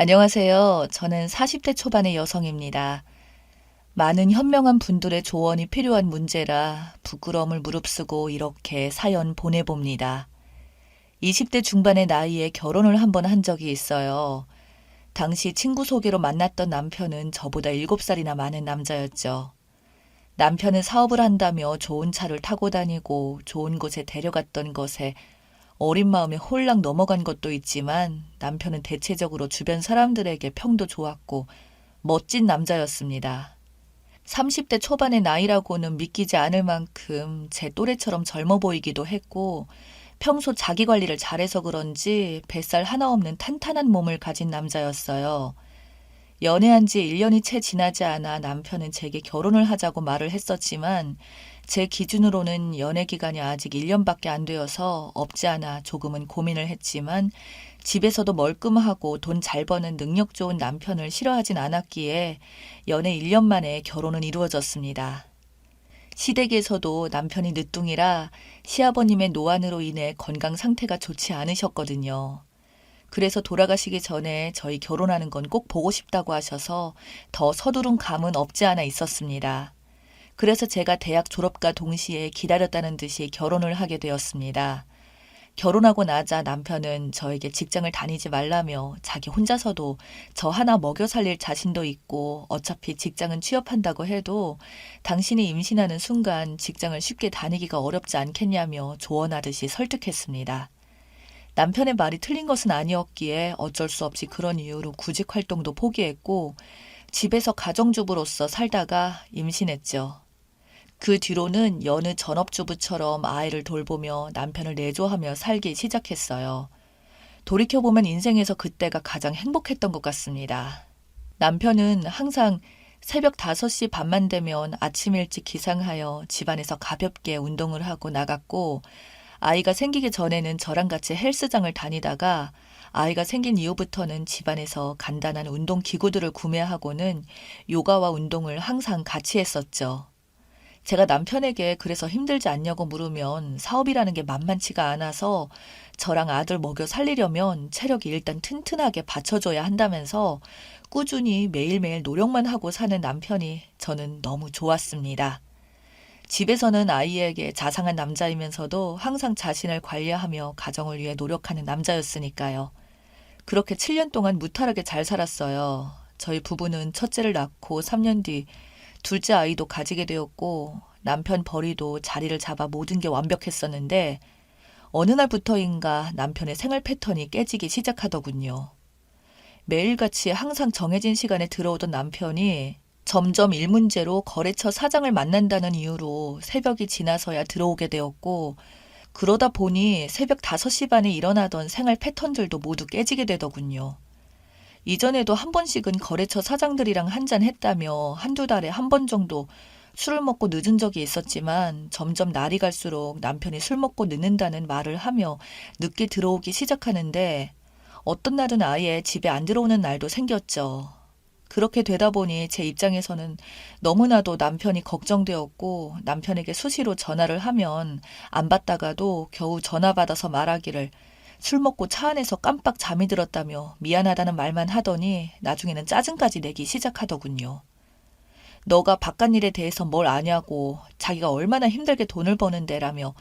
안녕하세요. 저는 40대 초반의 여성입니다. 많은 현명한 분들의 조언이 필요한 문제라 부끄러움을 무릅쓰고 이렇게 사연 보내봅니다. 20대 중반의 나이에 결혼을 한번 한 적이 있어요. 당시 친구 소개로 만났던 남편은 저보다 7살이나 많은 남자였죠. 남편은 사업을 한다며 좋은 차를 타고 다니고 좋은 곳에 데려갔던 것에 어린 마음에 홀랑 넘어간 것도 있지만 남편은 대체적으로 주변 사람들에게 평도 좋았고 멋진 남자였습니다. 30대 초반의 나이라고는 믿기지 않을 만큼 제 또래처럼 젊어 보이기도 했고 평소 자기 관리를 잘해서 그런지 뱃살 하나 없는 탄탄한 몸을 가진 남자였어요. 연애한 지 1년이 채 지나지 않아 남편은 제게 결혼을 하자고 말을 했었지만 제 기준으로는 연애 기간이 아직 1년밖에 안 되어서 없지 않아 조금은 고민을 했지만 집에서도 멀끔하고 돈 잘 버는 능력 좋은 남편을 싫어하진 않았기에 연애 1년 만에 결혼은 이루어졌습니다. 시댁에서도 남편이 늦둥이라 시아버님의 노안으로 인해 건강 상태가 좋지 않으셨거든요. 그래서 돌아가시기 전에 저희 결혼하는 건 꼭 보고 싶다고 하셔서 더 서두른 감은 없지 않아 있었습니다. 그래서 제가 대학 졸업과 동시에 기다렸다는 듯이 결혼을 하게 되었습니다. 결혼하고 나자 남편은 저에게 직장을 다니지 말라며 자기 혼자서도 저 하나 먹여 살릴 자신도 있고 어차피 직장은 취업한다고 해도 당신이 임신하는 순간 직장을 쉽게 다니기가 어렵지 않겠냐며 조언하듯이 설득했습니다. 남편의 말이 틀린 것은 아니었기에 어쩔 수 없이 그런 이유로 구직 활동도 포기했고 집에서 가정주부로서 살다가 임신했죠. 그 뒤로는 여느 전업주부처럼 아이를 돌보며 남편을 내조하며 살기 시작했어요. 돌이켜보면 인생에서 그때가 가장 행복했던 것 같습니다. 남편은 항상 새벽 5시 반만 되면 아침 일찍 기상하여 집안에서 가볍게 운동을 하고 나갔고 아이가 생기기 전에는 저랑 같이 헬스장을 다니다가 아이가 생긴 이후부터는 집안에서 간단한 운동 기구들을 구매하고는 요가와 운동을 항상 같이 했었죠. 제가 남편에게 그래서 힘들지 않냐고 물으면 사업이라는 게 만만치가 않아서 저랑 아들 먹여 살리려면 체력이 일단 튼튼하게 받쳐줘야 한다면서 꾸준히 매일매일 노력만 하고 사는 남편이 저는 너무 좋았습니다. 집에서는 아이에게 자상한 남자이면서도 항상 자신을 관리하며 가정을 위해 노력하는 남자였으니까요. 그렇게 7년 동안 무탈하게 잘 살았어요. 저희 부부는 첫째를 낳고 3년 뒤 둘째 아이도 가지게 되었고 남편 벌이도 자리를 잡아 모든 게 완벽했었는데 어느 날부터인가 남편의 생활 패턴이 깨지기 시작하더군요. 매일같이 항상 정해진 시간에 들어오던 남편이 점점 일 문제로 거래처 사장을 만난다는 이유로 새벽이 지나서야 들어오게 되었고 그러다 보니 새벽 5시 반에 일어나던 생활 패턴들도 모두 깨지게 되더군요. 이전에도 한 번씩은 거래처 사장들이랑 한잔 했다며 한두 달에 한 번 정도 술을 먹고 늦은 적이 있었지만 점점 날이 갈수록 남편이 술 먹고 늦는다는 말을 하며 늦게 들어오기 시작하는데 어떤 날은 아예 집에 안 들어오는 날도 생겼죠. 그렇게 되다 보니 제 입장에서는 너무나도 남편이 걱정되었고 남편에게 수시로 전화를 하면 안 받다가도 겨우 전화 받아서 말하기를 술 먹고 차 안에서 깜빡 잠이 들었다며 미안하다는 말만 하더니 나중에는 짜증까지 내기 시작하더군요. 너가 바깥일에 대해서 뭘 아냐고 자기가 얼마나 힘들게 돈을 버는데라며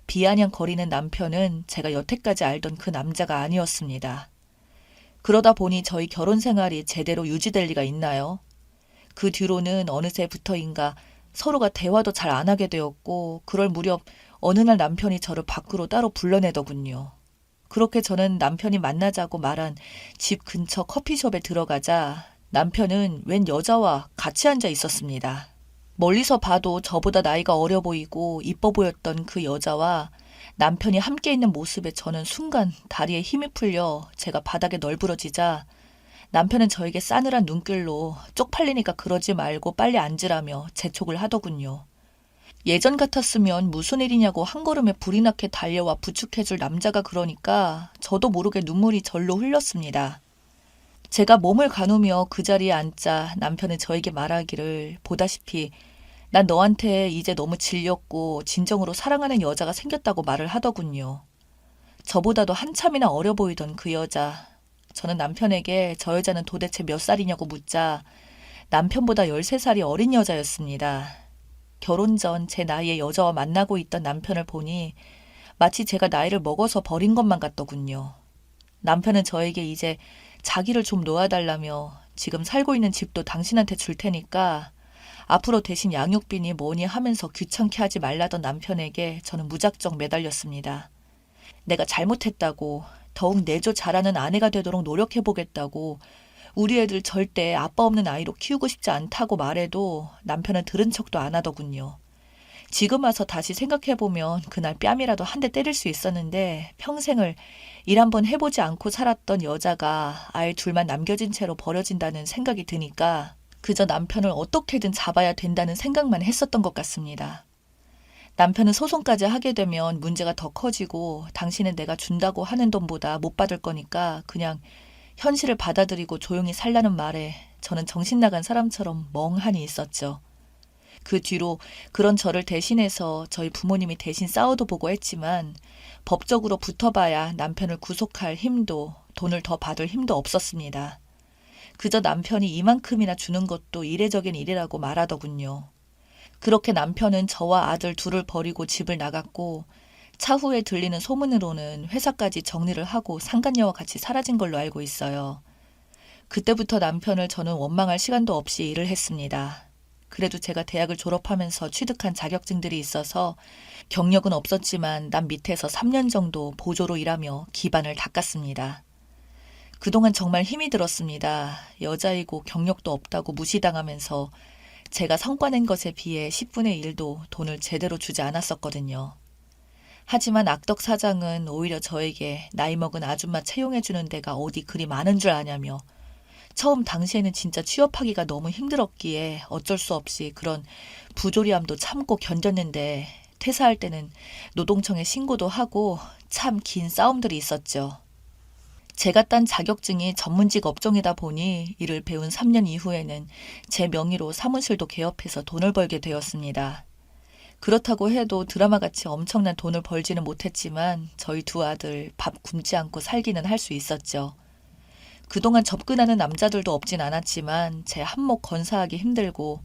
비아냥거리는 남편은 제가 여태까지 알던 그 남자가 아니었습니다. 그러다 보니 저희 결혼 생활이 제대로 유지될 리가 있나요? 그 뒤로는 어느새부터인가 서로가 대화도 잘 안 하게 되었고 그럴 무렵 어느 날 남편이 저를 밖으로 따로 불러내더군요. 그렇게 저는 남편이 만나자고 말한 집 근처 커피숍에 들어가자 남편은 웬 여자와 같이 앉아 있었습니다. 멀리서 봐도 저보다 나이가 어려 보이고 이뻐 보였던 그 여자와 남편이 함께 있는 모습에 저는 순간 다리에 힘이 풀려 제가 바닥에 널브러지자 남편은 저에게 싸늘한 눈길로 쪽팔리니까 그러지 말고 빨리 앉으라며 재촉을 하더군요. 예전 같았으면 무슨 일이냐고 한 걸음에 불이 나게 달려와 부축해줄 남자가 그러니까 저도 모르게 눈물이 절로 흘렀습니다. 제가 몸을 가누며 그 자리에 앉자 남편은 저에게 말하기를 보다시피 난 너한테 이제 너무 질렸고 진정으로 사랑하는 여자가 생겼다고 말을 하더군요. 저보다도 한참이나 어려 보이던 그 여자. 저는 남편에게 저 여자는 도대체 몇 살이냐고 묻자 남편보다 13살이 어린 여자였습니다. 결혼 전 제 나이의 여자와 만나고 있던 남편을 보니 마치 제가 나이를 먹어서 버린 것만 같더군요. 남편은 저에게 이제 자기를 좀 놓아달라며 지금 살고 있는 집도 당신한테 줄 테니까 앞으로 대신 양육비니 뭐니 하면서 귀찮게 하지 말라던 남편에게 저는 무작정 매달렸습니다. 내가 잘못했다고, 더욱 내조 잘하는 아내가 되도록 노력해보겠다고, 우리 애들 절대 아빠 없는 아이로 키우고 싶지 않다고 말해도 남편은 들은 척도 안 하더군요. 지금 와서 다시 생각해보면 그날 뺨이라도 한 대 때릴 수 있었는데 평생을 일 한번 해보지 않고 살았던 여자가 아이 둘만 남겨진 채로 버려진다는 생각이 드니까 그저 남편을 어떻게든 잡아야 된다는 생각만 했었던 것 같습니다. 남편은 소송까지 하게 되면 문제가 더 커지고 당신은 내가 준다고 하는 돈보다 못 받을 거니까 그냥 현실을 받아들이고 조용히 살라는 말에 저는 정신 나간 사람처럼 멍하니 있었죠. 그 뒤로 그런 저를 대신해서 저희 부모님이 대신 싸워도 보고 했지만 법적으로 붙어봐야 남편을 구속할 힘도 돈을 더 받을 힘도 없었습니다. 그저 남편이 이만큼이나 주는 것도 이례적인 일이라고 말하더군요. 그렇게 남편은 저와 아들 둘을 버리고 집을 나갔고 차후에 들리는 소문으로는 회사까지 정리를 하고 상간녀와 같이 사라진 걸로 알고 있어요. 그때부터 남편을 저는 원망할 시간도 없이 일을 했습니다. 그래도 제가 대학을 졸업하면서 취득한 자격증들이 있어서 경력은 없었지만 남 밑에서 3년 정도 보조로 일하며 기반을 닦았습니다. 그동안 정말 힘이 들었습니다. 여자이고 경력도 없다고 무시당하면서 제가 성과 낸 것에 비해 10분의 1도 돈을 제대로 주지 않았었거든요. 하지만 악덕 사장은 오히려 저에게 나이 먹은 아줌마 채용해주는 데가 어디 그리 많은 줄 아냐며 처음 당시에는 진짜 취업하기가 너무 힘들었기에 어쩔 수 없이 그런 부조리함도 참고 견뎠는데 퇴사할 때는 노동청에 신고도 하고 참 긴 싸움들이 있었죠. 제가 딴 자격증이 전문직 업종이다 보니 이를 배운 3년 이후에는 제 명의로 사무실도 개업해서 돈을 벌게 되었습니다. 그렇다고 해도 드라마같이 엄청난 돈을 벌지는 못했지만 저희 두 아들 밥 굶지 않고 살기는 할 수 있었죠. 그동안 접근하는 남자들도 없진 않았지만 제 한몫 건사하기 힘들고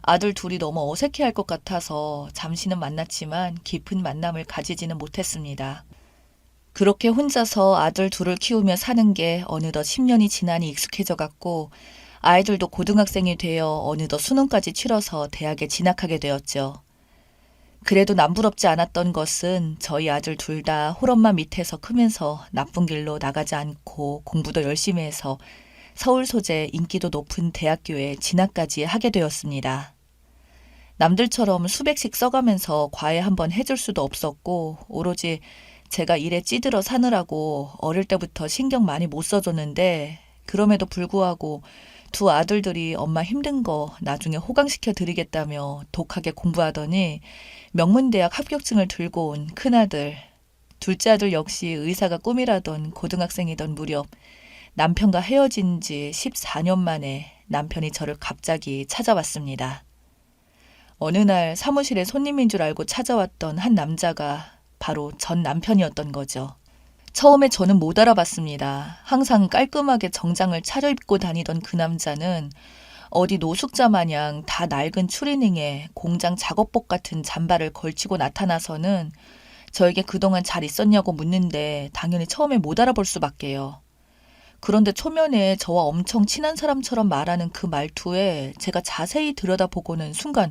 아들 둘이 너무 어색해할 것 같아서 잠시는 만났지만 깊은 만남을 가지지는 못했습니다. 그렇게 혼자서 아들 둘을 키우며 사는 게 어느덧 10년이 지나니 익숙해져 갔고 아이들도 고등학생이 되어 어느덧 수능까지 치러서 대학에 진학하게 되었죠. 그래도 남부럽지 않았던 것은 저희 아들 둘 다 홀엄마 밑에서 크면서 나쁜 길로 나가지 않고 공부도 열심히 해서 서울 소재 인기도 높은 대학교에 진학까지 하게 되었습니다. 남들처럼 수백씩 써가면서 과외 한번 해줄 수도 없었고 오로지 제가 일에 찌들어 사느라고 어릴 때부터 신경 많이 못 써줬는데 그럼에도 불구하고 두 아들들이 엄마 힘든 거 나중에 호강시켜 드리겠다며 독하게 공부하더니 명문대학 합격증을 들고 온 큰아들, 둘째 아들 역시 의사가 꿈이라던 고등학생이던 무렵 남편과 헤어진 지 14년 만에 남편이 저를 갑자기 찾아왔습니다. 어느 날 사무실에 손님인 줄 알고 찾아왔던 한 남자가 바로 전 남편이었던 거죠. 처음에 저는 못 알아봤습니다. 항상 깔끔하게 정장을 차려입고 다니던 그 남자는 어디 노숙자 마냥 다 낡은 추리닝에 공장 작업복 같은 잠바를 걸치고 나타나서는 저에게 그동안 잘 있었냐고 묻는데 당연히 처음에 못 알아볼 수밖에요. 그런데 초면에 저와 엄청 친한 사람처럼 말하는 그 말투에 제가 자세히 들여다보고는 순간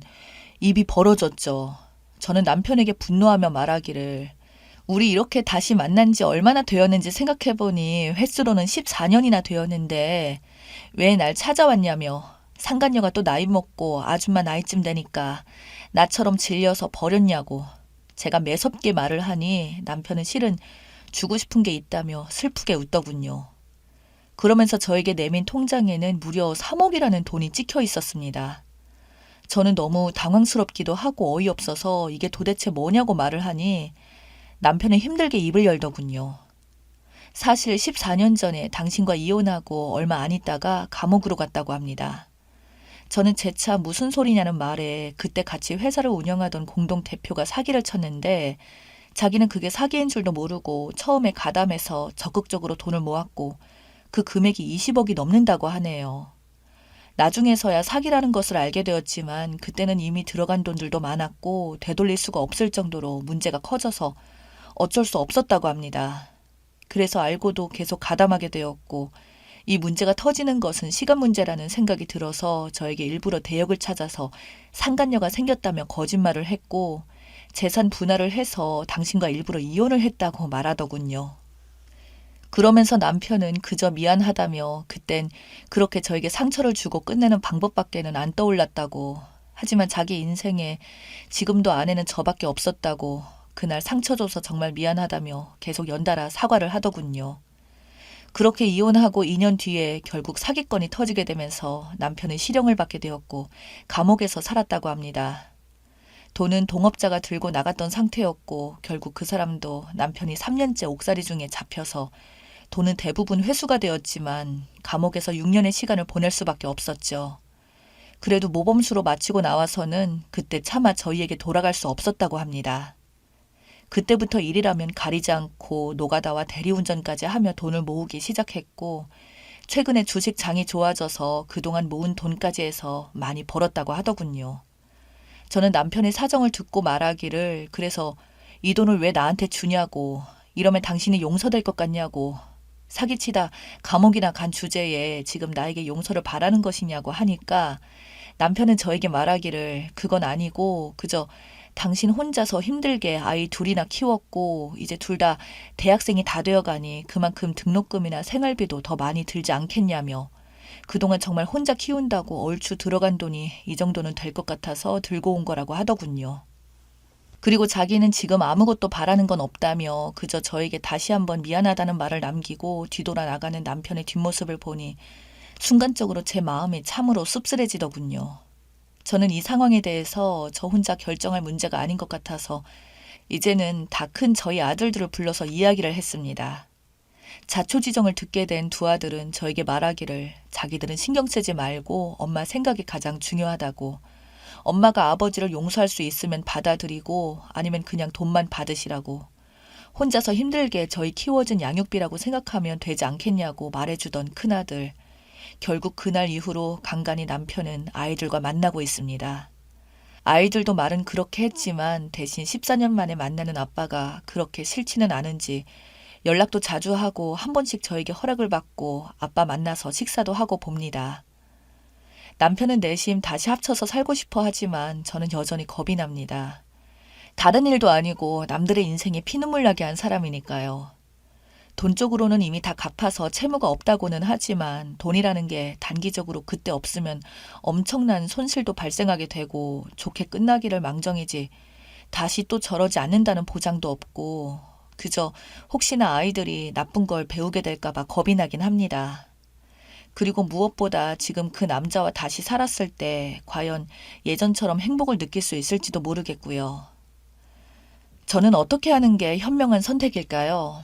입이 벌어졌죠. 저는 남편에게 분노하며 말하기를 우리 이렇게 다시 만난 지 얼마나 되었는지 생각해보니 횟수로는 14년이나 되었는데 왜 날 찾아왔냐며 상간녀가 또 나이 먹고 아줌마 나이쯤 되니까 나처럼 질려서 버렸냐고 제가 매섭게 말을 하니 남편은 실은 주고 싶은 게 있다며 슬프게 웃더군요. 그러면서 저에게 내민 통장에는 무려 3억이라는 돈이 찍혀 있었습니다. 저는 너무 당황스럽기도 하고 어이없어서 이게 도대체 뭐냐고 말을 하니 남편은 힘들게 입을 열더군요. 사실 14년 전에 당신과 이혼하고 얼마 안 있다가 감옥으로 갔다고 합니다. 저는 재차 무슨 소리냐는 말에 그때 같이 회사를 운영하던 공동대표가 사기를 쳤는데 자기는 그게 사기인 줄도 모르고 처음에 가담해서 적극적으로 돈을 모았고 그 금액이 20억이 넘는다고 하네요. 나중에서야 사기라는 것을 알게 되었지만 그때는 이미 들어간 돈들도 많았고 되돌릴 수가 없을 정도로 문제가 커져서 어쩔 수 없었다고 합니다. 그래서 알고도 계속 가담하게 되었고 이 문제가 터지는 것은 시간 문제라는 생각이 들어서 저에게 일부러 대역을 찾아서 상간녀가 생겼다며 거짓말을 했고 재산 분할을 해서 당신과 일부러 이혼을 했다고 말하더군요. 그러면서 남편은 그저 미안하다며 그땐 그렇게 저에게 상처를 주고 끝내는 방법밖에는 안 떠올랐다고, 하지만 자기 인생에 지금도 아내는 저밖에 없었다고 그날 상처 줘서 정말 미안하다며 계속 연달아 사과를 하더군요. 그렇게 이혼하고 2년 뒤에 결국 사기건이 터지게 되면서 남편은 실형을 받게 되었고 감옥에서 살았다고 합니다. 돈은 동업자가 들고 나갔던 상태였고 결국 그 사람도 남편이 3년째 옥살이 중에 잡혀서 돈은 대부분 회수가 되었지만 감옥에서 6년의 시간을 보낼 수밖에 없었죠. 그래도 모범수로 마치고 나와서는 그때 차마 저희에게 돌아갈 수 없었다고 합니다. 그때부터 일이라면 가리지 않고 노가다와 대리운전까지 하며 돈을 모으기 시작했고 최근에 주식 장이 좋아져서 그동안 모은 돈까지 해서 많이 벌었다고 하더군요. 저는 남편의 사정을 듣고 말하기를 그래서 이 돈을 왜 나한테 주냐고, 이러면 당신이 용서될 것 같냐고, 사기치다 감옥이나 간 주제에 지금 나에게 용서를 바라는 것이냐고 하니까 남편은 저에게 말하기를 그건 아니고 그저 당신 혼자서 힘들게 아이 둘이나 키웠고 이제 둘 다 대학생이 다 되어가니 그만큼 등록금이나 생활비도 더 많이 들지 않겠냐며 그동안 정말 혼자 키운다고 얼추 들어간 돈이 이 정도는 될 것 같아서 들고 온 거라고 하더군요. 그리고 자기는 지금 아무것도 바라는 건 없다며 그저 저에게 다시 한번 미안하다는 말을 남기고 뒤돌아 나가는 남편의 뒷모습을 보니 순간적으로 제 마음이 참으로 씁쓸해지더군요. 저는 이 상황에 대해서 저 혼자 결정할 문제가 아닌 것 같아서 이제는 다 큰 저희 아들들을 불러서 이야기를 했습니다. 자초지정을 듣게 된 두 아들은 저에게 말하기를 자기들은 신경 쓰지 말고 엄마 생각이 가장 중요하다고, 엄마가 아버지를 용서할 수 있으면 받아들이고 아니면 그냥 돈만 받으시라고, 혼자서 힘들게 저희 키워준 양육비라고 생각하면 되지 않겠냐고 말해주던 큰아들. 결국 그날 이후로 간간히 남편은 아이들과 만나고 있습니다. 아이들도 말은 그렇게 했지만 대신 14년 만에 만나는 아빠가 그렇게 싫지는 않은지 연락도 자주 하고 한 번씩 저에게 허락을 받고 아빠 만나서 식사도 하고 봅니다. 남편은 내심 다시 합쳐서 살고 싶어 하지만 저는 여전히 겁이 납니다. 다른 일도 아니고 남들의 인생에 피눈물 나게 한 사람이니까요. 돈 쪽으로는 이미 다 갚아서 채무가 없다고는 하지만 돈이라는 게 단기적으로 그때 없으면 엄청난 손실도 발생하게 되고 좋게 끝나기를 망정이지 다시 또 저러지 않는다는 보장도 없고 그저 혹시나 아이들이 나쁜 걸 배우게 될까 봐 겁이 나긴 합니다. 그리고 무엇보다 지금 그 남자와 다시 살았을 때 과연 예전처럼 행복을 느낄 수 있을지도 모르겠고요. 저는 어떻게 하는 게 현명한 선택일까요?